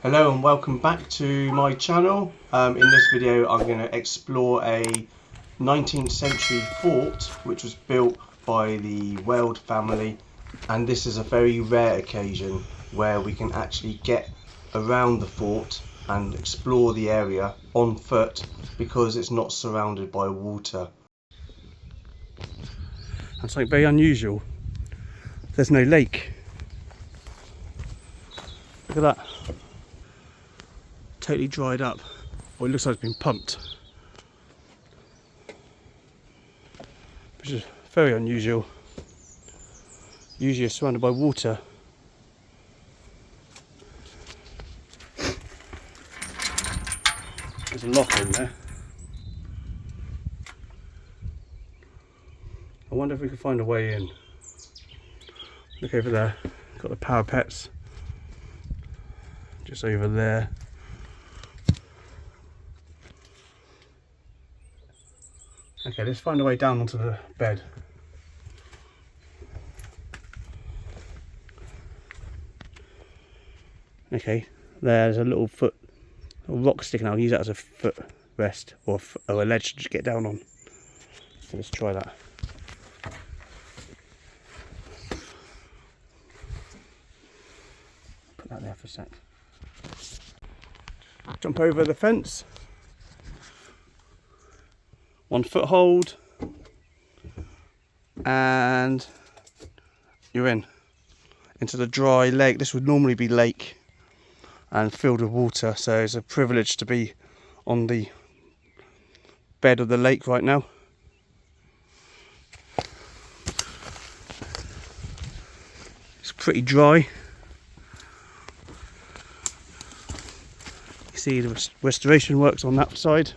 Hello and welcome back to my channel. In this video I'm going to explore a 19th century fort which was built by the Weld family, and this is a very rare occasion where we can actually get around the fort and explore the area on foot because it's not surrounded by water. And something very unusual, there's no lake. Look at that. Totally dried up. Well, it looks like it's been pumped, which is very unusual. Usually it's surrounded by water. There's a lock in there. I wonder if we can find a way in. Look over there, got the parapets just over there. Okay, let's find a way down onto the bed. Okay, there's a little rock sticking out. I'll use that as a foot rest or a ledge to get down on. So let's try that. Put that there for a sec. Jump over the fence. 1 foot hold, and you're into the dry lake. This would normally be lake and filled with water, so it's a privilege to be on the bed of the lake right now. It's pretty dry. You see the restoration works on that side.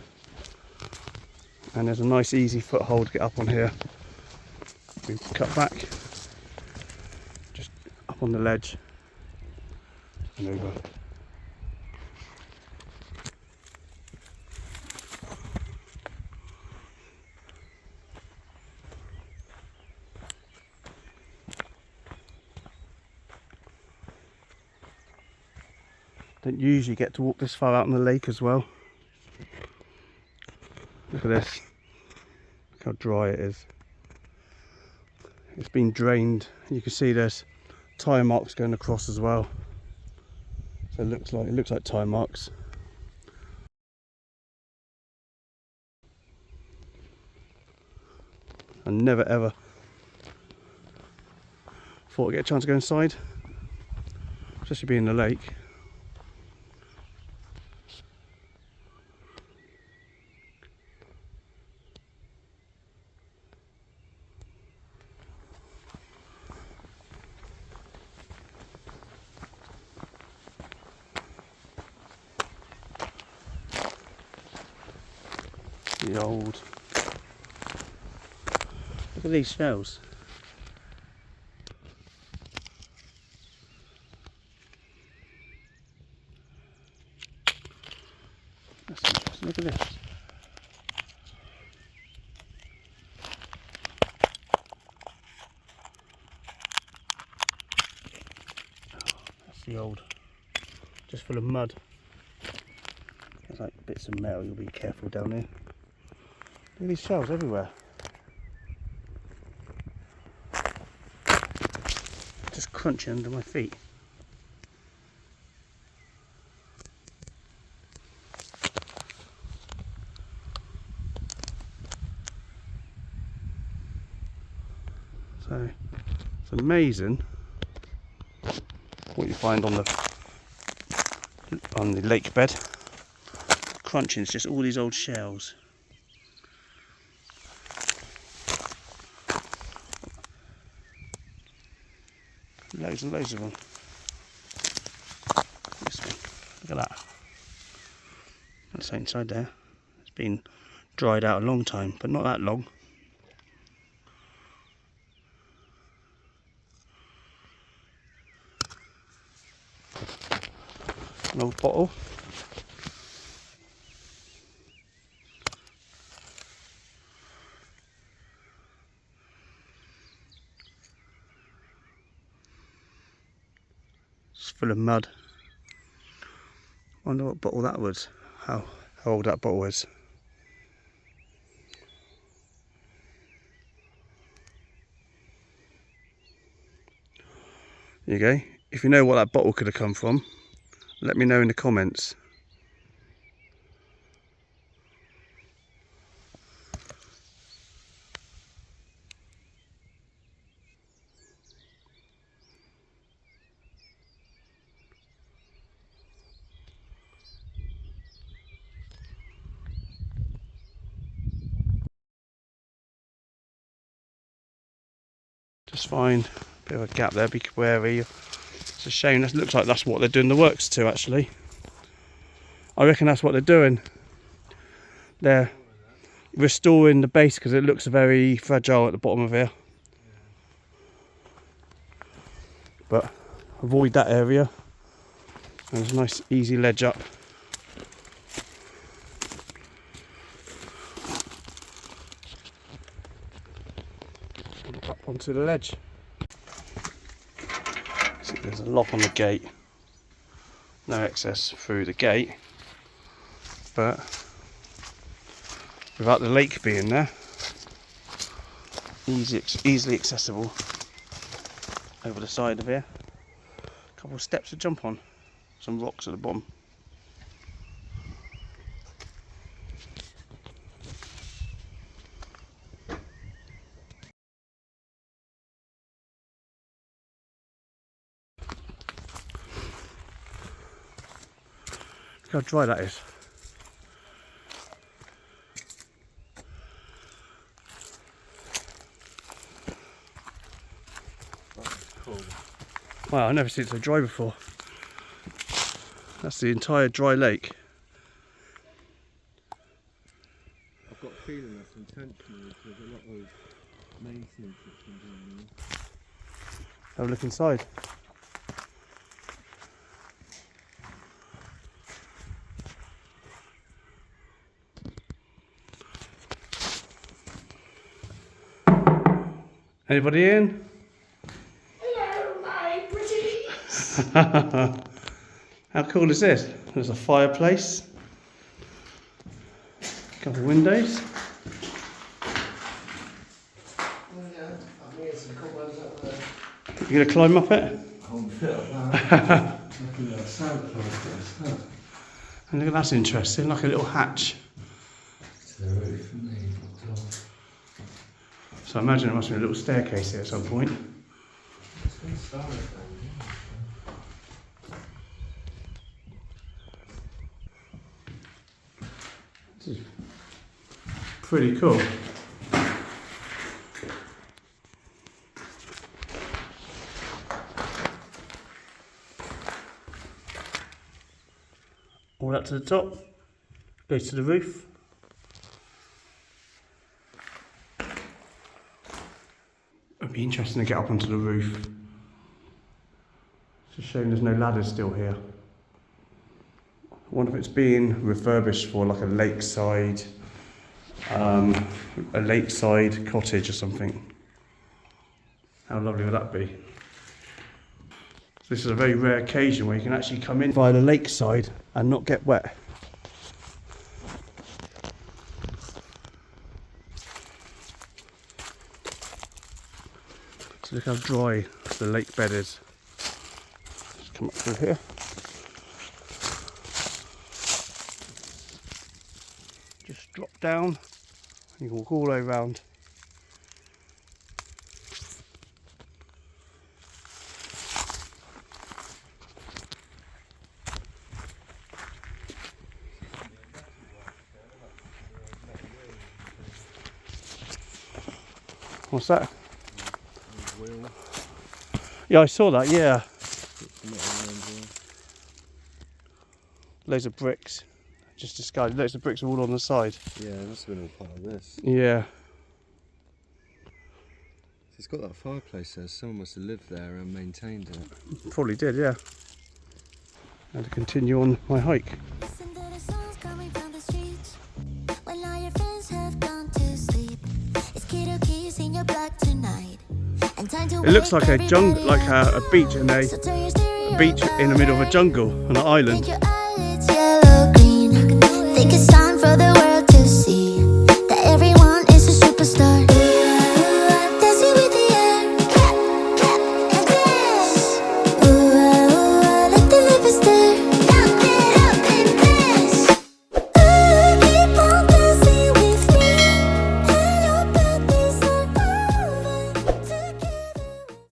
And there's a nice easy foothold to get up on here. We cut back, just up on the ledge and over. Don't usually get to walk this far out in the lake as well. Look at this, look how dry it is. It's been drained. You can see there's tyre marks going across as well. So it looks like tyre marks. I never ever thought I'd get a chance to go inside, especially being in the lake. The old. Look at these shells. That's interesting. Look at this. That's the old. Just full of mud. There's like bits of metal. You'll be careful down here. Look at these shells everywhere. Just crunching under my feet. So it's amazing what you find on the lake bed. Crunching is just all these old shells. Loads and loads of them. This one, look at that. That's inside there. It's been dried out a long time, but not that long. An old bottle. It's full of mud. Wonder what bottle that was. How old that bottle is. There you go. If you know what that bottle could have come from, let me know in the comments. Just find a bit of a gap there, be wary. It's a shame, that looks like that's what they're doing the works to actually. I reckon that's what they're doing. They're restoring the base because it looks very fragile at the bottom of here. But avoid that area. And there's a nice easy ledge up. Up onto the ledge. See, there's a lock on the gate. No access through the gate, but without the lake being there, easily accessible over the side of here. A couple of steps to jump on, some rocks at the bottom. Look how dry that is. Cool. Wow, I've never seen it so dry before. That's the entire dry lake. I've got a feeling that's intentional because there's a lot of maintenance that's been going on. Have a look inside. Anybody in? Hello, my pretties. How cool is this? There's a fireplace, a couple of windows. You gonna climb up it? And look at that's interesting, like a little hatch. So I imagine there must be a little staircase here at some point. This is pretty cool. All up to the top, goes to the roof. It'd be interesting to get up onto the roof. It's a shame there's no ladders still here. I wonder if it's being refurbished for like a lakeside cottage or something. How lovely would that be? This is a very rare occasion where you can actually come in via the lakeside and not get wet. So look how dry the lake bed is. Just come up through here. Just drop down and you can walk all the way around. What's that? Yeah, I saw that, yeah. Loads of bricks. Just discarded. Loads of bricks are all on the side. Yeah, it must have been all part of this. Yeah. It's got that fireplace there. Someone must have lived there and maintained it. Probably did, yeah. And to continue on my hike. Listen to the songs coming from the streets. When all your friends have gone to sleep. It's kiddo keys in your blood tonight. And time to It looks like a jungle, everybody like a beach in So turn your stereo a beach in the middle of a down. jungle on an island. Blink your eyelids, They could